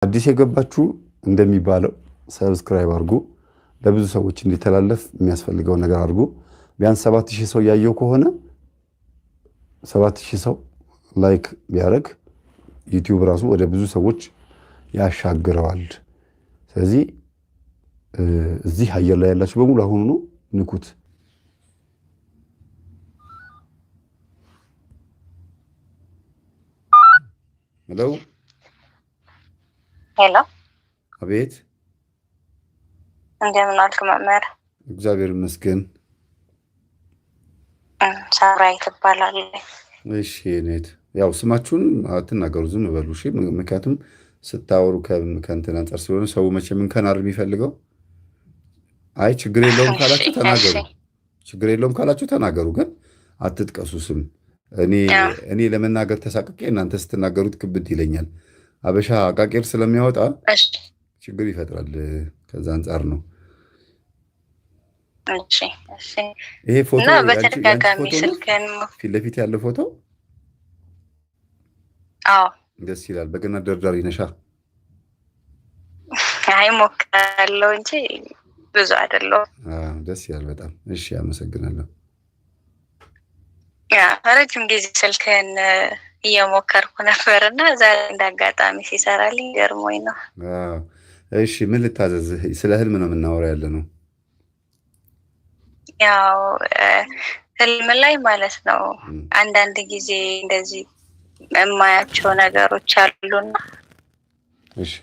አዲስ የገባችሁ እንደሚባለው ሰብስክራይብ አድርጉ ለብዙ ሰዎች እንዲተላለፍ የሚያስፈልገው ነገር አድርጉ ቢያንስ 7000 ሰው ያየው ከሆነ 7000 ሰው ላይክ ቢያደርግ ዩቲዩብ ራሱ ወደ ብዙ ሰዎች ያሻግረዋል ስለዚህ እዚህ አየር ላይ ያላችሁ በሙሉ አሁን ነው ንኩት ሄሎ አቤት እንደምን አልክ መምህር እግዚአብሔር ይመስገን ሳራይ ትባላለህ እሺ ኔት ያው ስማችሁን አትናገሩ ዝም በሉ እሺ ምክንያቱም ስታወሩ ከእንትን አንፃር ስለሆነ ሰው መቼም እንከናር የሚፈልገው አይ ችግር የለውም ካላችሁ ተናገሩ ችግር የለውም ካላችሁ ተናገሩ ግን አትጥቀሱ ስም እኔ ለመናገር ተሳቀቀ እናንተ ስትናገሩት ክብድ ይለኛል አበሻ አቃቂር ስለሚያወጣ ችግር ይፈጥራል ከዛ አንፃር ነው እሺ እሺ ይሄ ፎቶ እና በተደጋጋሚ ስልከን ፊት ለፊት ያለ ፎቶ አዎ ደስ ይላል በገና ደርዳሪ ነሻ አይ ሞክራለሁ እንጂ ብዙ አይደለም ደስ ይላል በጣም እሺ አመሰግናለሁ ያ ረጅም ጊዜ ስልከን እየሞከርኩ ነበርና ዛሬ እንዳጋጣሚ ሲሰራልኝ ገርሞኝ ነው እሺ ምን ልታዘዝ ስለ ህልም ነው የምናወራው ያለ ነው ያው ህልም ላይ ማለት ነው አንዳንድ ጊዜ እንደዚህ የማያቸው ነገሮች አሉና እሺ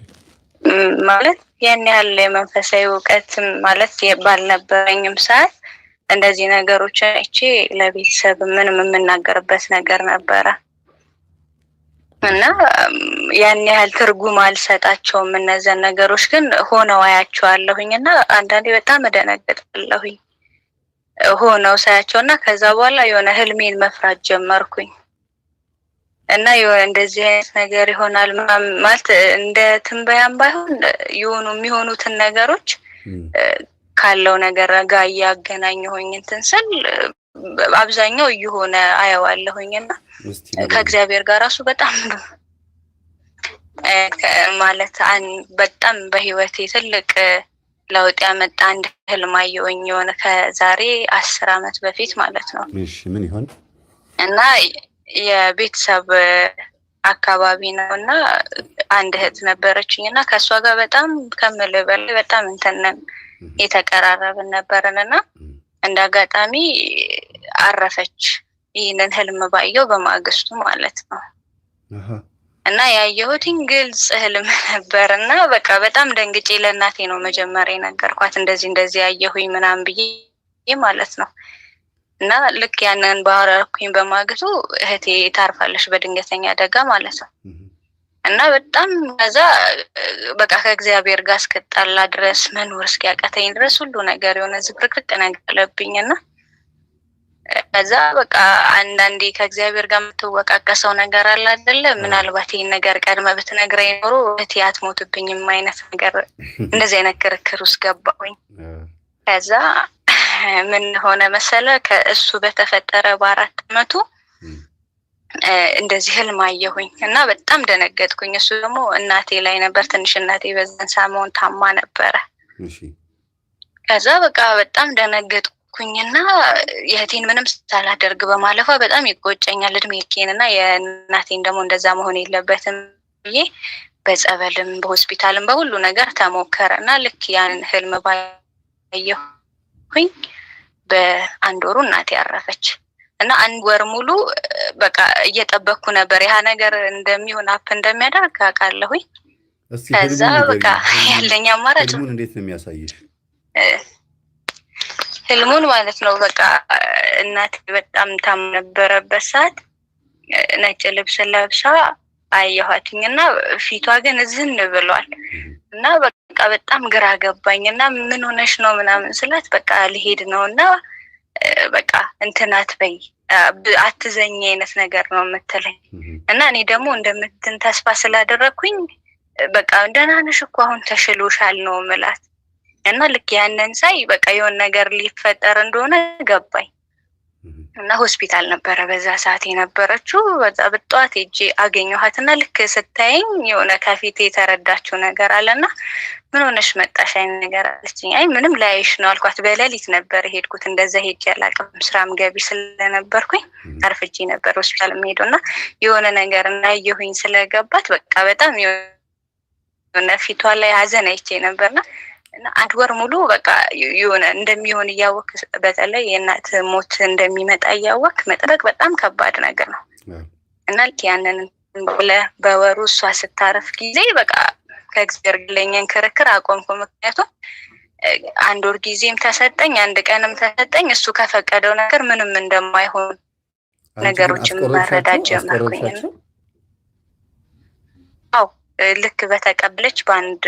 ማለት ያን ያህል የመንፈሳዊ ዕውቀት ማለት ባልነበረኝም ሰዓት እንደዚህ ነገሮች እቺ ለቤተሰብ ምንም የምናገርበት ነገር ነበረ እና ያን ያህል ትርጉም አልሰጣቸውም እነዛን ነገሮች ግን ሆነው አያቸዋለሁኝና አንዳንዴ በጣም እደነግጣለሁኝ ሆነው ሳያቸውና ከዛ በኋላ የሆነ ህልሜን መፍራት ጀመርኩኝ እና የሆነ እንደዚህ አይነት ነገር ይሆናል ማለት እንደ ትንበያም ባይሆን የሚሆኑትን ነገሮች ካለው ነገር ጋር ያገናኘሁኝ እንትን ስል አብዛኛው እየሆነ አየዋለሁኝና ከእግዚአብሔር ጋር ራሱ በጣም ማለት በጣም በህይወቴ ትልቅ ለውጥ ያመጣ አንድ ህልም አየሁኝ የሆነ ከዛሬ 10 አመት በፊት ማለት ነው እሺ ምን ይሆን እና የቤተሰብ አካባቢ ነውና አንድ እህት ነበረችኝና ከሷ ጋር በጣም ከምልህ በላይ በጣም እንተነን የተቀራረብን ነበርንና እንዳጋጣሚ አረፈች ይሄንን ህልም ባየው በማግስቱ ማለት ነው እና ያየሁትኝ ግልጽ ህልም ነበርና በቃ በጣም ደንግጬ ለእናቴ ነው መጀመሪያ ነገርኳት እንደዚህ ያየሁኝ ምናምን ብዬ ማለት ነው እና ልክ ያንን ባረኩኝ በማግስቱ እህቴ ታርፋለች በድንገተኛ አደጋ ማለት ነው እና በጣም ከዛ በቃ ከእግዚአብሔር ጋር እስከጣላ ድረስ መኖር እስኪያቀተኝ ድረስ ሁሉ ነገር የሆነ ዝብርቅርቅ ነገር አለብኝና ከዛ በቃ አንዳንዴ ከእግዚአብሔር ጋር የምትወቃቀሰው ነገር አለ አይደለ ምናልባት ይሄን ነገር ቀድመ ብትነግረኝ ኖሮ እህቴ አትሞትብኝም አይነት ነገር እንደዚህ አይነት ክርክር ውስጥ ገባሁኝ ከዛ ምን ሆነ መሰለ ከእሱ በተፈጠረ በ4 አመቱ እንደዚህ ህልም አየሁኝ እና በጣም ደነገጥኩኝ እሱ ደግሞ እናቴ ላይ ነበር ትንሽ እናቴ በዛን ሰሞን ታማ ነበር እሺ ከዛ በቃ በጣም ደነገጥኩኝና የእህቴን ምንም ሳላደርግ በማለፏ በጣም ይቆጨኛል እድሜዬንና የእናቴን ደግሞ እንደዛ መሆን የለበትም ብዬ በጸበልም በሆስፒታልም በሁሉ ነገር ተሞከረና ልክ ያን ህልም ባየሁኝ በአንድ ወሩ እናቴ አረፈች እና አንድ ወር ሙሉ በቃ እየጠበቅኩ ነበር ያ ነገር እንደሚሆን አፕ እንደሚያደርግ አውቃለሁኝ ከዛ በቃ ያለኝ አማራጭ ህልሙን እንዴት ነው የሚያሳየሽ ህልሙን ማለት ነው በቃ እናቴ በጣም ታም ነበረበት ሰዓት ነጭ ልብስ ለብሳ አየኋትኝና ፊቷ ግን ዝን ብሏል እና በቃ በጣም ግራ ገባኝና ምን ሆነሽ ነው ምናምን ስላት በቃ ልሄድ ነውና በቃ እንትናት በይ አትዘኝ አይነት ነገር ነው የምትለኝ እና እኔ ደግሞ እንደምትን ተስፋ ስላደረኩኝ በቃ ደህና ነሽ እኮ አሁን ተሽሎሻል ነው ማለት እና ልክ ያንን ሳይ በቃ የሆነ ነገር ሊፈጠር እንደሆነ ገባኝ እና ሆስፒታል ነበረ በዛ ሰዓት የነበረችው። በዛ በጠዋት ሄጄ አገኘኋትና ልክ ስታየኝ የሆነ ከፊቴ የተረዳችው ነገር አለና ምን ሆነሽ መጣሽ አይነት ነገር አለችኝ። አይ ምንም ላይሽ ነው አልኳት። በሌሊት ነበር ሄድኩት። እንደዛ ሄጄ አላውቅም። ስራም ገቢ ስለነበርኩኝ አርፍጄ ነበር ሆስፒታል የምሄደውና የሆነ ነገር እናየሁኝ ስለገባት በቃ በጣም የሆነ ፊቷ ላይ ሀዘን አይቼ ነበርና እና አንድ ወር ሙሉ በቃ የሆነ እንደሚሆን እያወቅ በተለይ የእናት ሞት እንደሚመጣ እያወቅ መጠበቅ በጣም ከባድ ነገር ነው እና ልክ ያንን ብለህ በወሩ እሷ ስታረፍ ጊዜ በቃ ከእግዚአብሔር ግለኝን ክርክር አቆምኩ። ምክንያቱም አንድ ወር ጊዜም ተሰጠኝ፣ አንድ ቀንም ተሰጠኝ። እሱ ከፈቀደው ነገር ምንም እንደማይሆን ነገሮችን መረዳት ጀመርኩኝ። አዎ ልክ በተቀበለች በአንድ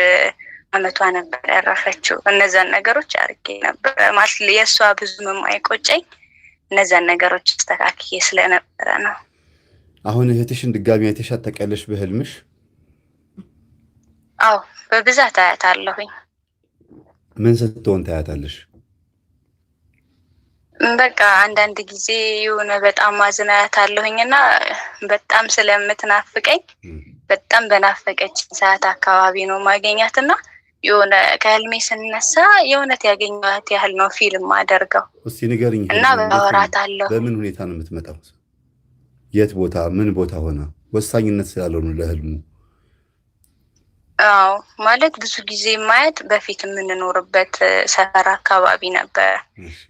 አመቷ ነበር ያረፈችው። እነዛን ነገሮች አርጌ ነበር ማለት የእሷ ብዙም የማይቆጨኝ እነዛን ነገሮች አስተካክዬ ስለነበረ ነው። አሁን እህትሽን ድጋሚ አይተሻት ታውቂያለሽ በህልምሽ? አዎ በብዛት አያታለሁኝ። ምን ስትሆን ታያታለሽ? በቃ አንዳንድ ጊዜ የሆነ በጣም ማዝና አያታለሁኝ እና በጣም ስለምትናፍቀኝ በጣም በናፈቀች ሰዓት አካባቢ ነው ማገኛትና የሆነ ከህልሜ ስነሳ የእውነት ያገኘኋት ያህል ነው ፊልም አደርገው። እስቲ ንገሪኝ እና በአወራታለሁ። በምን ሁኔታ ነው የምትመጣው? የት ቦታ ምን ቦታ ሆነ? ወሳኝነት ስላለው ነው ለህልሙ። አዎ ማለት ብዙ ጊዜ ማየት በፊት የምንኖርበት ሰፈር አካባቢ ነበር።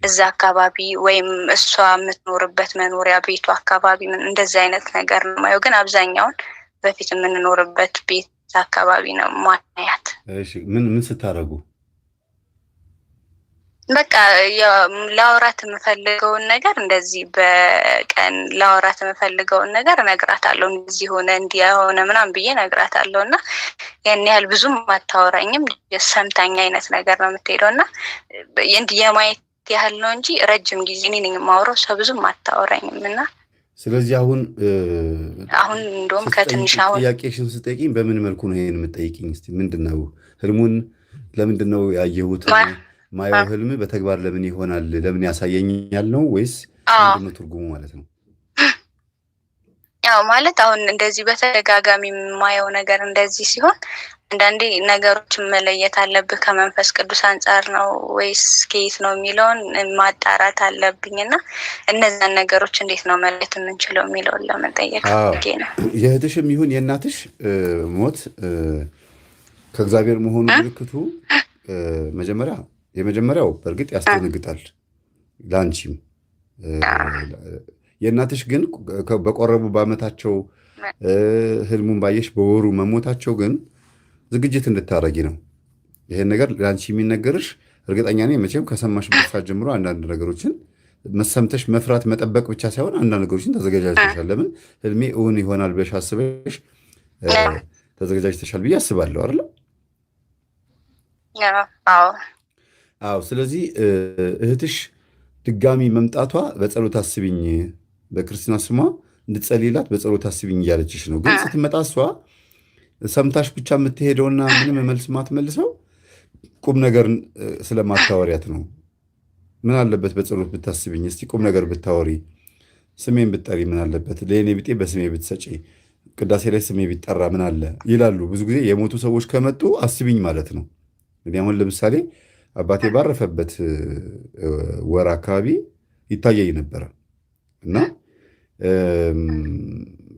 እዛ አካባቢ ወይም እሷ የምትኖርበት መኖሪያ ቤቱ አካባቢ እንደዚህ አይነት ነገር ነው ማየው። ግን አብዛኛውን በፊት የምንኖርበት ቤት አካባቢ ነው ማያት። እሺ ምን ስታረጉ? በቃ ላወራት የምፈልገውን ነገር እንደዚህ በቀን ላወራት የምፈልገውን ነገር እነግራታለሁ። እንደዚህ ሆነ እንዲያ ሆነ ምናምን ብዬ እነግራታለሁ እና ያን ያህል ብዙም አታወራኝም። ሰምታኝ አይነት ነገር ነው የምትሄደው እና የማየት ያህል ነው እንጂ ረጅም ጊዜ እኔ ነኝ የማወራው፣ ሰው ብዙም አታወራኝም። እና ስለዚህ አሁን እንደውም ከትንሽ አሁን ጥያቄሽን ስጠይቂኝ በምን መልኩ ነው ይሄን የምትጠይቂኝ? እስቲ ምንድነው ህልሙን ለምንድን ነው ያየሁት ማየው ህልም በተግባር ለምን ይሆናል ለምን ያሳየኛል ነው ወይስ ምንድነው ትርጉሙ ማለት ነው? ያው ማለት አሁን እንደዚህ በተደጋጋሚ የማየው ነገር እንደዚህ ሲሆን አንዳንዴ ነገሮችን መለየት አለብህ። ከመንፈስ ቅዱስ አንጻር ነው ወይስ ከየት ነው የሚለውን ማጣራት አለብኝና እነዛን ነገሮች እንዴት ነው መለየት የምንችለው የሚለውን ለመጠየቅ ነው። የእህትሽም ይሁን የእናትሽ ሞት ከእግዚአብሔር መሆኑ ምልክቱ የመጀመሪያው በእርግጥ ያስደነግጣል ለአንቺም። የእናትሽ ግን በቆረቡ በአመታቸው ህልሙን ባየሽ በወሩ መሞታቸው ግን ዝግጅት እንድታረጊ ነው። ይሄን ነገር ለአንቺ የሚነገርሽ እርግጠኛ ነኝ መቼም ከሰማሽበት ሰዓት ጀምሮ አንዳንድ ነገሮችን መሰምተሽ መፍራት መጠበቅ ብቻ ሳይሆን አንዳንድ ነገሮችን ተዘጋጅተሻል። ለምን ህልሜ እውን ይሆናል ብለሽ አስበሽ ተዘጋጅተሻል ብዬ አስባለሁ አይደል? አዎ። ስለዚህ እህትሽ ድጋሚ መምጣቷ በጸሎት አስቢኝ፣ በክርስትና ስሟ እንድትጸልይላት በጸሎት አስቢኝ እያለችሽ ነው። ግን ስትመጣ እሷ ሰምታሽ ብቻ የምትሄደውና ምንም መልስ ማትመልሰው ቁም ነገር ስለማታወሪያት ነው። ምን አለበት በጸሎት ብታስቢኝ፣ እስቲ ቁም ነገር ብታወሪ፣ ስሜን ብትጠሪ ምን አለበት፣ ለእኔ ብጤ በስሜ ብትሰጪ፣ ቅዳሴ ላይ ስሜ ቢጠራ ምን አለ ይላሉ። ብዙ ጊዜ የሞቱ ሰዎች ከመጡ አስቢኝ ማለት ነው። እንግዲህ አሁን ለምሳሌ አባቴ ባረፈበት ወር አካባቢ ይታየኝ ነበረ እና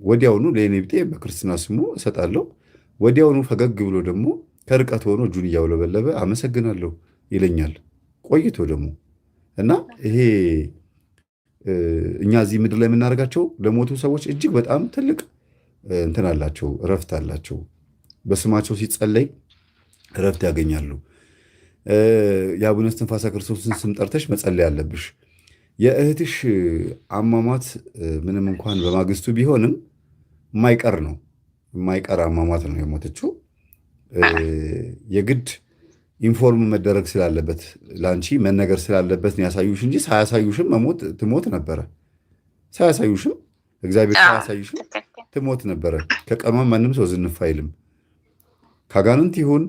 ወዲያውኑ ለእኔ ብጤ በክርስትና ስሙ እሰጣለሁ። ወዲያውኑ ፈገግ ብሎ ደግሞ ከርቀት ሆኖ እጁን እያውለበለበ አመሰግናለሁ ይለኛል። ቆይቶ ደግሞ እና ይሄ እኛ እዚህ ምድር ላይ የምናደርጋቸው ለሞቱ ሰዎች እጅግ በጣም ትልቅ እንትን አላቸው፣ እረፍት አላቸው። በስማቸው ሲጸለይ እረፍት ያገኛሉ። የአቡነ እስትንፋሰ ክርስቶስን ስም ጠርተሽ መጸለይ አለብሽ። የእህትሽ አሟሟት ምንም እንኳን በማግስቱ ቢሆንም የማይቀር ነው፣ የማይቀር አሟሟት ነው የሞተችው። የግድ ኢንፎርም መደረግ ስላለበት ለአንቺ መነገር ስላለበት ነው ያሳዩሽ እንጂ ሳያሳዩሽም መሞት ትሞት ነበረ። ሳያሳዩሽም እግዚአብሔር ሳያሳዩሽም ትሞት ነበረ። ከቀኗም ማንም ሰው ዝንፍ አይልም። ከአጋንንት ይሁን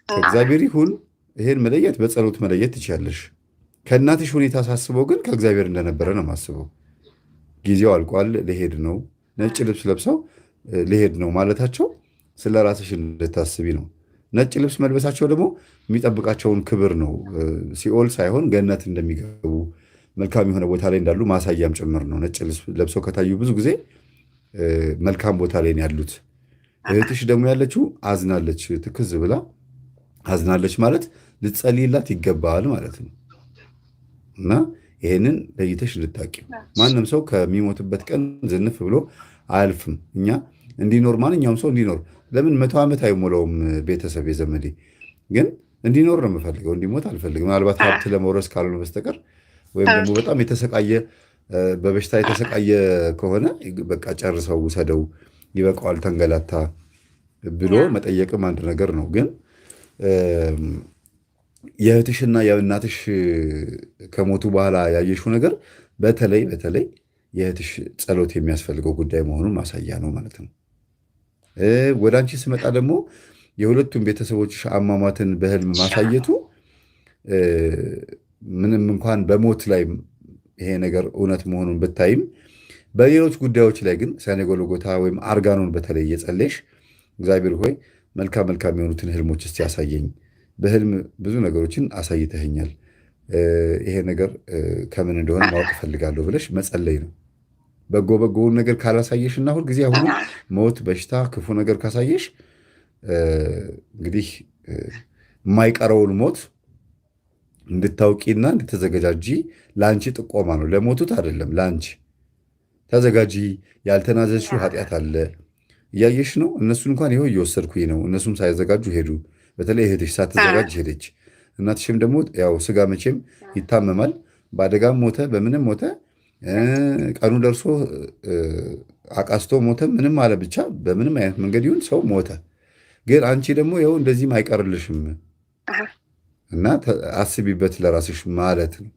ከእግዚአብሔር ይሁን ይሄን መለየት በጸሎት መለየት ትችያለሽ። ከእናትሽ ሁኔታ ሳስበው ግን ከእግዚአብሔር እንደነበረ ነው የማስበው። ጊዜው አልቋል፣ ልሄድ ነው፣ ነጭ ልብስ ለብሰው ልሄድ ነው ማለታቸው ስለ ራስሽ እንድታስቢ ነው። ነጭ ልብስ መልበሳቸው ደግሞ የሚጠብቃቸውን ክብር ነው። ሲኦል ሳይሆን ገነት እንደሚገቡ መልካም የሆነ ቦታ ላይ እንዳሉ ማሳያም ጭምር ነው። ነጭ ልብስ ለብሰው ከታዩ ብዙ ጊዜ መልካም ቦታ ላይ ያሉት። እህትሽ ደግሞ ያለችው አዝናለች፣ ትክዝ ብላ አዝናለች ማለት ልትጸልይላት ይገባል ማለት ነው። እና ይሄንን ለይተሽ እንድታቂ። ማንም ሰው ከሚሞትበት ቀን ዝንፍ ብሎ አያልፍም። እኛ እንዲኖር ማንኛውም ሰው እንዲኖር ለምን 100 ዓመት አይሞላውም? ቤተሰብ የዘመዴ ግን እንዲኖር ነው የምፈልገው፣ እንዲሞት አልፈልግም። ምናልባት ሀብት ለመውረስ ካልሆነ በስተቀር ወይም ደግሞ በጣም የተሰቃየ በበሽታ የተሰቃየ ከሆነ በቃ ጨርሰው ውሰደው፣ ይበቃዋል፣ ተንገላታ ብሎ መጠየቅም አንድ ነገር ነው። ግን የእህትሽና የእናትሽ ከሞቱ በኋላ ያየሽው ነገር በተለይ የእህትሽ ጸሎት የሚያስፈልገው ጉዳይ መሆኑን ማሳያ ነው ማለት ነው። ወደ አንቺ ስመጣ ደግሞ የሁለቱም ቤተሰቦችሽ አሟሟትን በህልም ማሳየቱ ምንም እንኳን በሞት ላይ ይሄ ነገር እውነት መሆኑን ብታይም በሌሎች ጉዳዮች ላይ ግን ሰኔ ጎልጎታ ወይም አርጋኖን በተለይ እየጸለይሽ እግዚአብሔር ሆይ መልካም የሆኑትን ህልሞች እስቲ ያሳየኝ፣ በህልም ብዙ ነገሮችን አሳይተኸኛል፣ ይሄ ነገር ከምን እንደሆነ ማወቅ እፈልጋለሁ ብለሽ መጸለይ ነው። በጎውን ነገር ካላሳየሽ እና ሁልጊዜ አሁኑ ሞት፣ በሽታ፣ ክፉ ነገር ካሳየሽ እንግዲህ የማይቀረውን ሞት እንድታውቂና እንድትዘገጃጂ ለአንቺ ጥቆማ ነው። ለሞቱት አይደለም፣ ለአንቺ ተዘጋጂ። ያልተናዘዝሽው ኃጢአት አለ እያየሽ ነው። እነሱን እንኳን ይኸው እየወሰድኩኝ ነው። እነሱም ሳይዘጋጁ ሄዱ። በተለይ እህትሽ ሳትዘጋጅ ሄደች። እናትሽም ደግሞ ያው ስጋ መቼም ይታመማል። በአደጋም ሞተ፣ በምንም ሞተ፣ ቀኑ ደርሶ አቃስቶ ሞተ፣ ምንም አለ ብቻ በምንም አይነት መንገድ ይሁን ሰው ሞተ። ግን አንቺ ደግሞ ይኸው እንደዚህም አይቀርልሽም እና አስቢበት ለራስሽ ማለት ነው።